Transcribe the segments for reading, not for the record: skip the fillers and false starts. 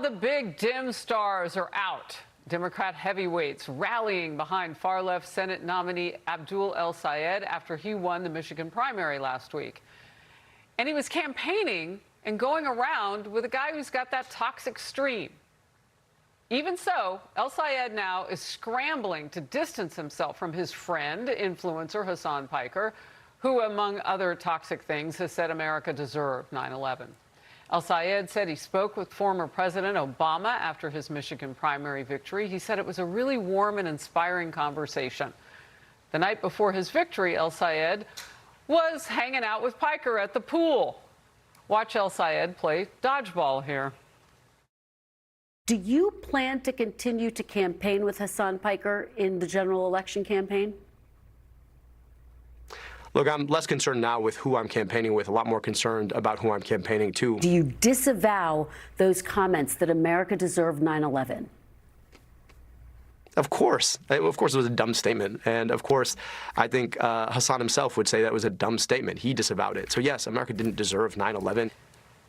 the big dim stars are out. Democrat heavyweights rallying behind far-left Senate nominee Abdul El-Sayed after he won the Michigan primary last week. And he was campaigning and going around with a guy who's got that toxic stream. Even so, El-Sayed now is scrambling to distance himself from his friend, influencer Hassan Piker, who, among other toxic things, has said America deserved 9/11. El-Sayed said he spoke with former President Obama after his Michigan primary victory. He said it was a really warm and inspiring conversation. The night before his victory, El-Sayed was hanging out with Piker at the pool. Watch El-Sayed play dodgeball here. Do you plan to continue to campaign with Hassan Piker in the general election campaign? Look, I'm less concerned now with who I'm campaigning with, a lot more concerned about who I'm campaigning to. Do you disavow those comments that America deserved 9/11? Of course. Of course it was a dumb statement. And of course, I think Hassan himself would say that was a dumb statement. He disavowed it. So yes, America didn't deserve 9/11.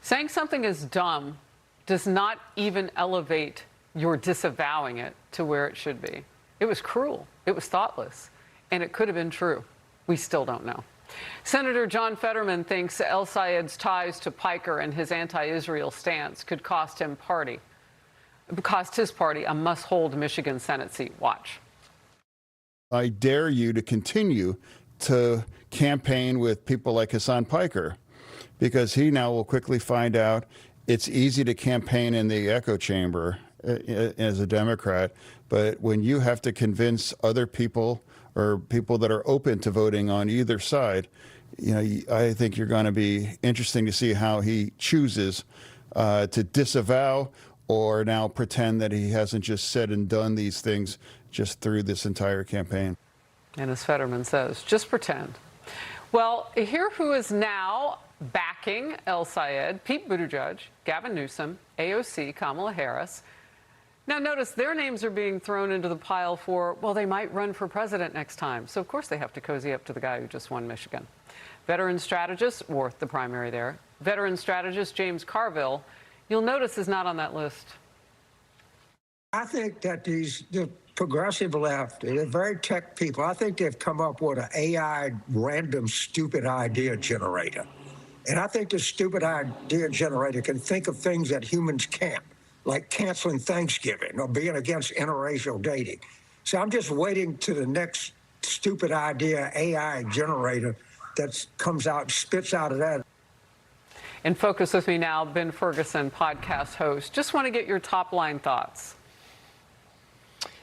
Saying something is dumb does not even elevate your disavowing it to where it should be. It was cruel. It was thoughtless. And it could have been true. We still don't know. Senator John Fetterman thinks El-Sayed's ties to Piker and his anti-Israel stance could cost his party a must-hold Michigan Senate seat. Watch. I dare you to continue to campaign with people like Hassan Piker, because he now will quickly find out it's easy to campaign in the echo chamber as a Democrat, but when you have to convince other people or people that are open to voting on either side, I think you're going to be interesting to see how he chooses to disavow or now pretend that he hasn't just said and done these things just through this entire campaign. And as Fetterman says, just pretend. Well, here who is now backing El-Sayed: Pete Buttigieg, Gavin Newsom, AOC, Kamala Harris. Now, notice their names are being thrown into the pile for, well, they might run for president next time. So, of course, they have to cozy up to the guy who just won Michigan. Veteran strategist, or the primary there, veteran strategist James Carville, you'll notice is not on that list. I think that the progressive left, they're very tech people. I think they've come up with an AI random stupid idea generator. And I think the stupid idea generator can think of things that humans can't, like canceling Thanksgiving or being against interracial dating. So I'm just waiting to the next stupid idea AI generator that comes out, spits out of that. In Focus with me now, Ben Ferguson, podcast host. Just want to get your top line thoughts.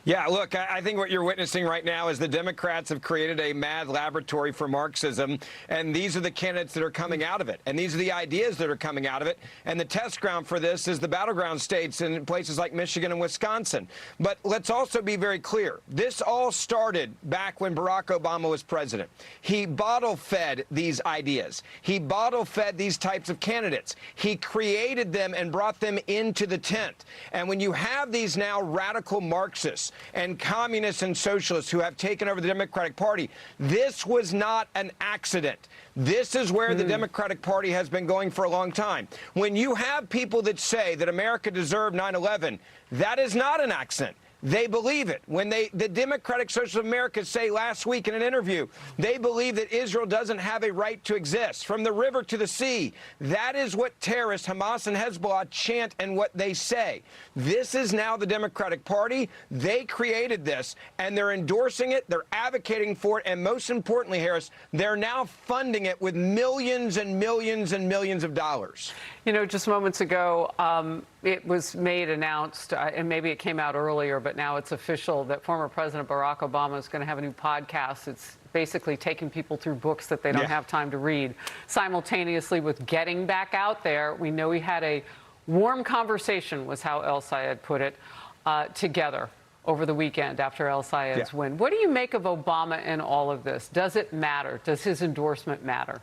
Yeah, look, I think what you're witnessing right now is the Democrats have created a mad laboratory for Marxism, and these are the candidates that are coming out of it, and these are the ideas that are coming out of it, and the test ground for this is the battleground states in places like Michigan and Wisconsin. But let's also be very clear. This all started back when Barack Obama was president. He bottle-fed these ideas. He bottle-fed these types of candidates. He created them and brought them into the tent. And when you have these now radical Marxists and communists and socialists who have taken over the Democratic Party, this was not an accident. This is where the Democratic Party has been going for a long time. When you have people that say that America deserved 9/11, that is not an accident. They believe it. When the Democratic Socialists of America say last week in an interview, they believe that Israel doesn't have a right to exist, from the river to the sea. That is what terrorists, Hamas and Hezbollah, chant and what they say. This is now the Democratic Party. They created this, and they're endorsing it, they're advocating for it, and most importantly, Harris, they're now funding it with millions and millions and millions of dollars. You know, just moments ago, it was announced, and maybe it came out earlier, but now it's official that former President Barack Obama is going to have a new podcast. It's basically taking people through books that they don't have time to read. Simultaneously with getting back out there, we know he had a warm conversation, was how El-Sayed put it, together over the weekend after El-Sayed's win. What do you make of Obama in all of this? Does it matter? Does his endorsement matter?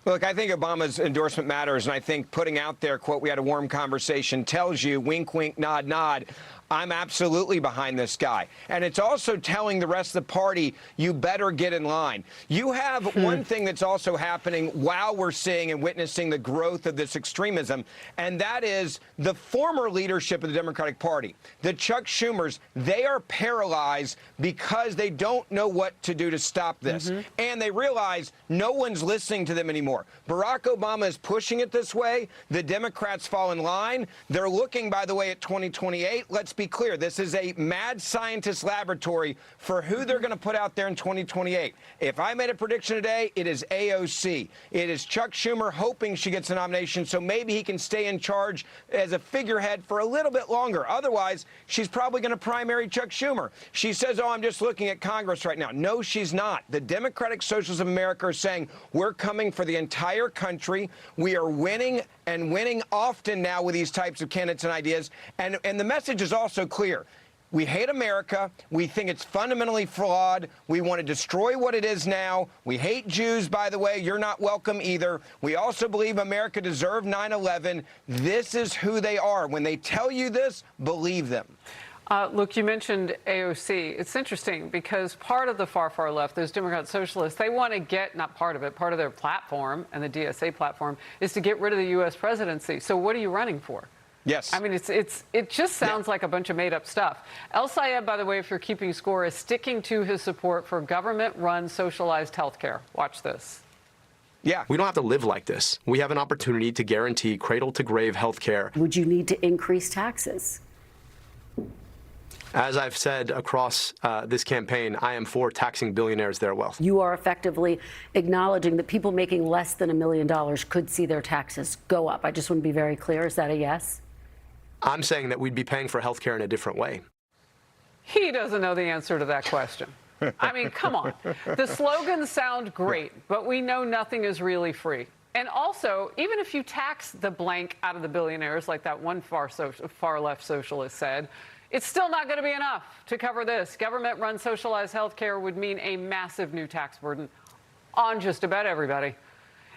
Look, I think Obama's endorsement matters, and I think putting out there, quote, we had a warm conversation, tells you, wink, wink, nod, nod, I'm absolutely behind this guy. And it's also telling the rest of the party, you better get in line. You have one thing that's also happening while we're seeing and witnessing the growth of this extremism, and that is the former leadership of the Democratic Party, the Chuck Schumers, they are paralyzed because they don't know what to do to stop this. And they realize no one's listening to them anymore. Barack Obama is pushing it this way. The Democrats fall in line. They're looking, by the way, at 2028. Let's be clear. This is a mad scientist laboratory for who they're going to put out there in 2028. If I made a prediction today, it is AOC. It is Chuck Schumer hoping she gets a nomination so maybe he can stay in charge as a figurehead for a little bit longer. Otherwise, she's probably going to primary Chuck Schumer. She says, oh, I'm just looking at Congress right now. No, she's not. The Democratic Socialists of America are saying we're coming for the entire country. We are winning and winning often now with these types of candidates and ideas. And the message is also clear. We hate America. We think it's fundamentally flawed. We want to destroy what it is now. We hate Jews, by the way. You're not welcome either. We also believe America deserved 9/11. This is who they are. When they tell you this, believe them. Look, you mentioned AOC. It's interesting because part of the far, far left, those Democrat socialists, they want to get, not part of it, part of their platform and the DSA platform is to get rid of the U.S. presidency. So what are you running for? Yes. I mean, it just sounds like a bunch of made-up stuff. El-Sayed, by the way, if you're keeping score, is sticking to his support for government-run socialized health care. Watch this. Yeah. We don't have to live like this. We have an opportunity to guarantee cradle-to-grave health care. Would you need to increase taxes? As I've said across this campaign, I am for taxing billionaires their wealth. You are effectively acknowledging that people making less than $1 million could see their taxes go up. I just want to be very clear. Is that a yes? I'm saying that we'd be paying for health care in a different way. He doesn't know the answer to that question. I mean, come on. The slogans sound great, but we know nothing is really free. And also, even if you tax the blank out of the billionaires, like that one far left socialist said, it's still not going to be enough to cover this. Government-run socialized health care would mean a massive new tax burden on just about everybody.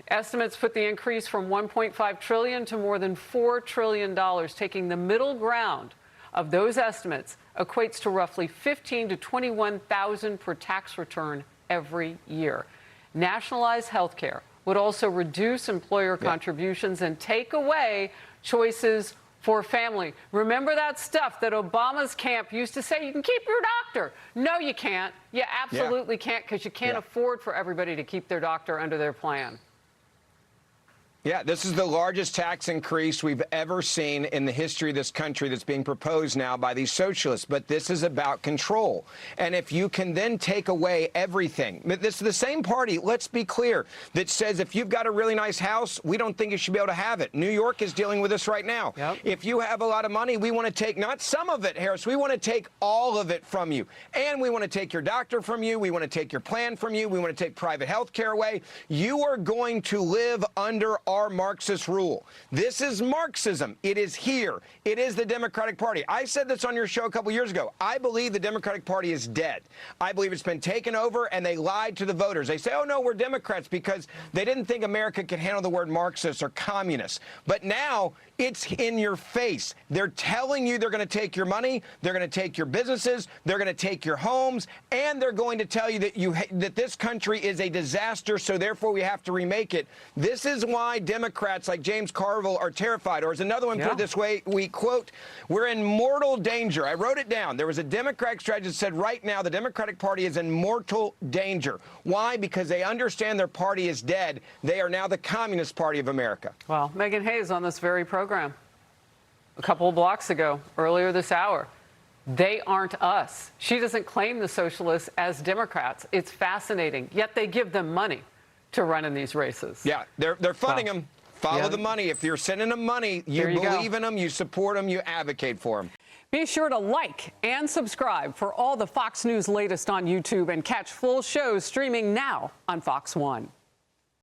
Estimates put the increase from $1.5 trillion to more than $4 trillion, taking the middle ground of those estimates equates to roughly 15 to 21,000 per tax return every year. Nationalized health care would also reduce employer contributions and take away choices for family. Remember that stuff that Obama's camp used to say, you can keep your doctor. No, you can't. You absolutely can't, because you can't afford for everybody to keep their doctor under their plan. Yeah, this is the largest tax increase we've ever seen in the history of this country that's being proposed now by these socialists. But this is about control. And if you can then take away everything, this is the same party, let's be clear, that says if you've got a really nice house, we don't think you should be able to have it. New York is dealing with this right now. Yep. If you have a lot of money, we want to take not some of it, Harris, we want to take all of it from you. And we want to take your doctor from you. We want to take your plan from you. We want to take private health care away. You are going to live under our Marxist rule. This is Marxism. It is here. It is the Democratic Party. I said this on your show a couple years ago. I believe the Democratic Party is dead. I believe it's been taken over, and they lied to the voters. They say, oh, no, we're Democrats, because they didn't think America could handle the word Marxist or communist. But now it's in your face. They're telling you they're going to take your money, they're going to take your businesses, they're going to take your homes, and they're going to tell you that this country is a disaster, so therefore we have to remake it. This is why Democrats like James Carville are terrified. Or as another one put it this way, we quote, we're in mortal danger. I wrote it down. There was a Democratic strategist that said right now the Democratic Party is in mortal danger. Why? Because they understand their party is dead. They are now the Communist Party of America. Well, Megyn Hayes on this very program a couple of blocks ago, earlier this hour. They aren't us. She doesn't claim the socialists as Democrats. It's fascinating. Yet they give them money to run in these races. Yeah, they're funding them. Follow the money. If you're sending them money, you believe in them, you support them, you advocate for them. Be sure to like and subscribe for all the Fox News latest on YouTube, and catch full shows streaming now on Fox One.